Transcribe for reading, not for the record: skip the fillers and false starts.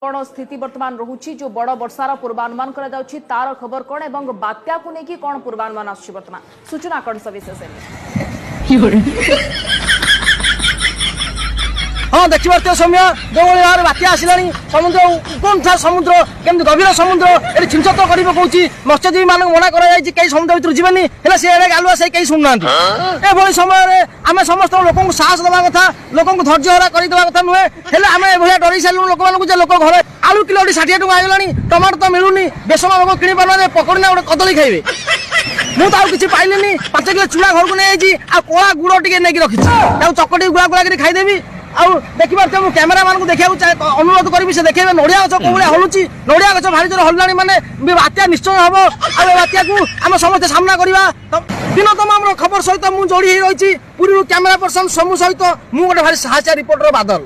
कौन स्थिति वर्तमान रहुची जो बड़ वर्षार पूर्वानुमान करा जाउची तार खबर कौन एवं बात्या को लेकिन कौन पूर्वानुमान आछी वर्तमान सूचना कौन सविशेष हाँ देखिए सौम्य जो भाव बात्या आसला समुद्र उकंठा समुद्र केमती गभीर समुद्र ये छिंचत कर कौची मत्स्यजीवी मान मना कर समुद्र भर जीवनी है गालुआ से कहीं शुणुना ये समय आम समस्त लोक साहस दवा कथा लोक धैर्यहरा करदेवा कथा नुहे आम ये डर सारू लोक मानक लोक घर आलू किलो 60 टका आगलानी टमाटो तो मिलूनी बेसन लोक कि पारे पकड़ना गोटे कदली खाइबे मुझे किसी पाइलिनी 5 किलो चूड़ा घर को नहीं कला गुड़ टे नहीं रखी चकटी गुड़ा गुड़ा कर खाईदेवी आउ देखिए मुझे कैमेरा मान को देखा अनुरोध करी से देखिए नड़िया गच कौ हलुची नड़िया गच भारी जोर हल्ला माने बात्या निश्चय हम आ बात्या को आम समस्त सामना करवा दिनतम खबर सहित मुझे जोड़ी रही पुरी कैमेरा पर्सन समूह सहित मुझे गोटे भारी साहसिया रिपोर्टर बादल।